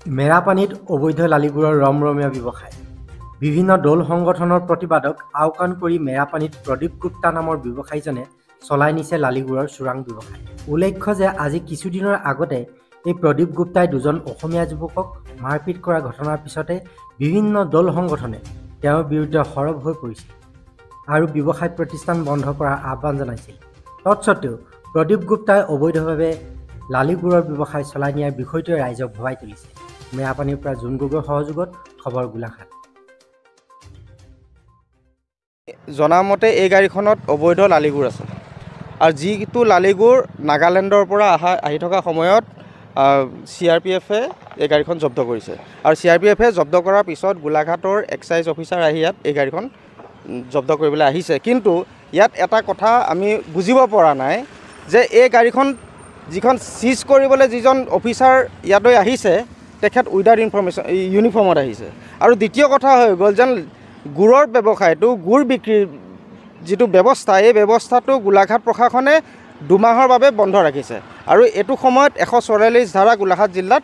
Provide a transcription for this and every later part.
মেৰাপানীত অবৈধ লালিগুৰৰ ৰমৰমীয়া ব্যৱসায়। বিভিন্ন দল সংগঠনৰ প্ৰতিবাদক আওকাণ কৰি মেৰাপানীত প্ৰদীপ গুপ্তা নামৰ ব্যৱসায়ীজনে চলাই নিছে লালিগুৰৰ চোৰাং ব্যৱসায়। উল্লেখ্য যে আজি কিছুদিনৰ আগতে এই প্ৰদীপ গুপ্তাই দুজন অসমীয়া যুৱকক মাৰপিট কৰা ঘটনাৰ পিছতে বিভিন্ন দল সংগঠনে তেওঁৰ বিৰুদ্ধে সৰব হৈ পৰিছিল আৰু ব্যৱসায় প্ৰতিষ্ঠান বন্ধ কৰাৰ আহ্বান জনাইছিল। তৎসত্ত্বেও প্ৰদীপ গুপ্তাই অবৈধভাৱে লালিগুৰৰ ব্যৱসায় চলাই নিয়াৰ বিষয়টোৱে ৰাইজক ভবাই তুলিছে। মেৰাপানীৰ পৰা জোন গগৈৰ সহযোগত খবৰ গোলাঘাট। জনামতে এই গাড়ীখনত অবৈধ লালিগুৰ আছে আৰু যিটো লালিগুৰ নাগালেণ্ডৰ পৰা আহি থকা সময়ত CRPFে এই গাড়ীখন জব্দ কৰিছে আৰু CRPFে জব্দ কৰাৰ পিছত গোলাঘাটৰ এক্সাইজ অফিচাৰ আহি ইয়াত এই গাড়ীখন জব্দ কৰিবলৈ আহিছে। কিন্তু ইয়াত এটা কথা আমি বুজিব পৰা নাই যে এই গাড়ীখন যিখন চিজ কৰিবলৈ যিজন অফিচাৰ ইয়ালৈ আহিছে তেখেত উইদাউট ইউনিফৰ্মত আহিছে। আৰু দ্বিতীয় কথা হৈ গ'ল যেন গুড়ৰ ব্যৱসায়টো, গুড় বিক্ৰীৰ যিটো ব্যৱস্থা, এই ব্যৱস্থাটো গোলাঘাট প্ৰশাসনে 2 মাহৰ বাবে বন্ধ ৰাখিছে আৰু এইটো সময়ত 144 ধাৰা গোলাঘাট জিলাত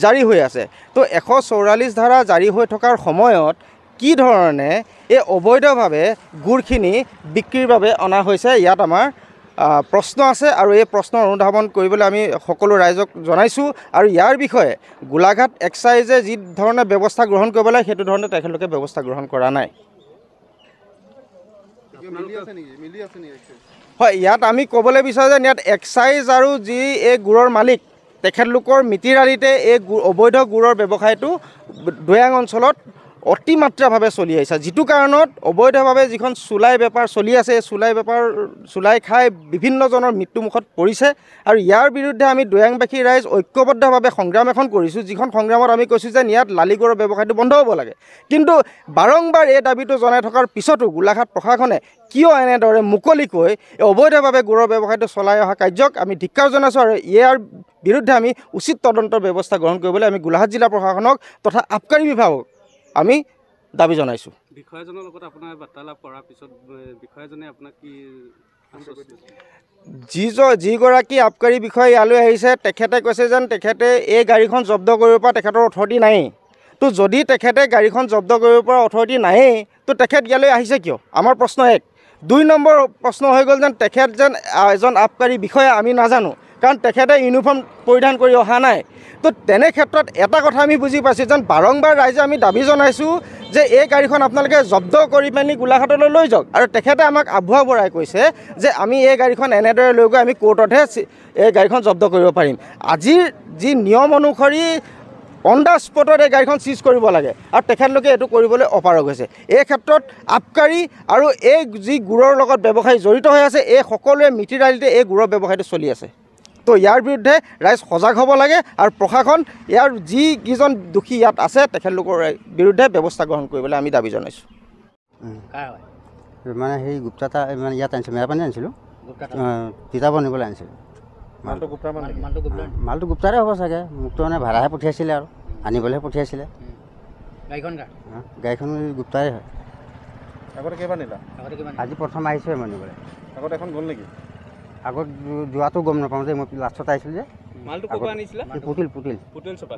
জাৰি হৈ আছে। তো 144 ধাৰা জাৰি হৈ থকাৰ সময়ত কি ধৰণে এই অবৈধভাৱে গুড়খিনি বিক্ৰীৰ বাবে অনা হৈছে, ইয়াত আমাৰ প্ৰশ্ন আছে আৰু এই প্ৰশ্নৰ অনুধাৱন কৰিবলৈ আমি সকলো ৰাইজক জনাইছোঁ আৰু ইয়াৰ বিষয়ে গোলাঘাট এক্সাইজে যি ধৰণে ব্যৱস্থা গ্ৰহণ কৰিব লাগে সেইটো ধৰণে তেখেতলোকে ব্যৱস্থা গ্ৰহণ কৰা নাই। হয়, ইয়াত আমি ক'বলৈ বিচাৰোঁ যে ইয়াত এক্সাইজ আৰু যি এই গুড়ৰ মালিক তেখেতলোকৰ মিতিৰ আলিতে এই অবৈধ গুড়ৰ ব্যৱসায়টো দৈয়াং অঞ্চলত অতিমাত্ৰাভাৱে চলি আহিছে, যিটো কাৰণত অবৈধভাৱে যিখন চুলাই বেপাৰ চলি আছে, এই চুলাই খাই বিভিন্নজনৰ মৃত্যুমুখত পৰিছে আৰু ইয়াৰ বিৰুদ্ধে আমি দৈয়াংবাসী ৰাইজ ঐক্যবদ্ধভাৱে সংগ্ৰাম এখন কৰিছোঁ, যিখন সংগ্ৰামত আমি কৈছোঁ যে ইয়াত লালিগুৰৰ ব্যৱসায়টো বন্ধ হ'ব লাগে। কিন্তু বাৰম্বাৰ এই দাবীটো জনাই থকাৰ পিছতো গোলাঘাট প্ৰশাসনে কিয় এনেদৰে মুকলিকৈ অবৈধভাৱে গুড়ৰ ব্যৱসায়টো চলাই অহা কাৰ্যক আমি ধিক্কাৰ জনাইছোঁ আৰু ইয়াৰ বিৰুদ্ধে আমি উচিত তদন্তৰ ব্যৱস্থা গ্ৰহণ কৰিবলৈ আমি গোলাঘাট জিলা প্ৰশাসনক তথা আবকাৰী বিভাগক আমি দাবী জনাইছোঁ। বিষয়াজনৰ লগত আপোনাৰ বাৰ্তালাপ কৰাৰ পিছত বিষয়াজনে আপোনাক কি যিগৰাকী আবকাৰী বিষয়া ইয়ালৈ আহিছে তেখেতে কৈছে যেন তেখেতে এই গাড়ীখন জব্দ কৰিব পৰা তেখেতৰ অথৰিটি নায়েই। তো যদি তেখেতে গাড়ীখন জব্দ কৰিব পৰা অথৰিটি নায়েই তো তেখেত ইয়ালৈ আহিছে কিয়? আমাৰ প্ৰশ্ন 1। 2 নম্বৰ প্ৰশ্ন হৈ গ'ল যেন তেখেত যেন এজন আবকাৰী বিষয়া আমি নাজানো, কাৰণ তেখেতে ইউনিফৰ্ম পৰিধান কৰি অহা নাই। তো তেনে ক্ষেত্ৰত এটা কথা আমি বুজি পাইছোঁ যেন বাৰম্বাৰ ৰাইজে আমি দাবী জনাইছোঁ যে এই গাড়ীখন আপোনালোকে জব্দ কৰি পেলাই গোলাঘাটলৈ লৈ যাওক আৰু তেখেতে আমাক আভুৱা বৰাই কৈছে যে আমি এই গাড়ীখন এনেদৰে লৈ গৈ আমি কোৰ্টতহে এই গাড়ীখন জব্দ কৰিব পাৰিম। আজিৰ যি নিয়ম অনুসৰি অন দ্য স্পটত এই গাড়ীখন চিজ কৰিব লাগে আৰু তেখেতলোকে এইটো কৰিবলৈ অপাৰগ হৈছে। এই ক্ষেত্ৰত আবকাৰী আৰু এই যি গুড়ৰ লগত ব্যৱসায়ী জড়িত হৈ আছে এই সকলোৱে মিতিৰ আলিতে এই গুড়ৰ ব্যৱসায়টো চলি আছে। তো ইয়াৰ বিৰুদ্ধে ৰাইজ সজাগ হ'ব লাগে আৰু প্ৰশাসন ইয়াৰ যিকেইজন দোষী ইয়াত আছে তেখেতলোকৰ বিৰুদ্ধে ব্যৱস্থা গ্ৰহণ কৰিবলৈ আমি দাবী জনাইছোঁ। মানে সেই গুপ্তা মানে ইয়াত আনিছিলোঁ, মেৰাপানী আনিছিলোঁ, তিতাব নিবলৈ আনিছিলোঁ। মালটো গুপ্তাৰে হ'ব চাগে, মোকতো মানে ভাড়াহে পঠিয়াইছিলে আৰু আনিবলৈহে পঠিয়াইছিলে। গাড়ীখন গুপ্তাৰে হয়। আগতে কেইবাৰ নিলা? আজি প্ৰথম আহিছোঁহে মই নিবলৈ। আগত এখন গ'ল নেকি? আগত যোৱাটো গম নাপাওঁ যে মই লাষ্টত আহিছিলোঁ যে। মালটো ক'ৰ পৰা আনিছিলা? পুতিল চোপাত।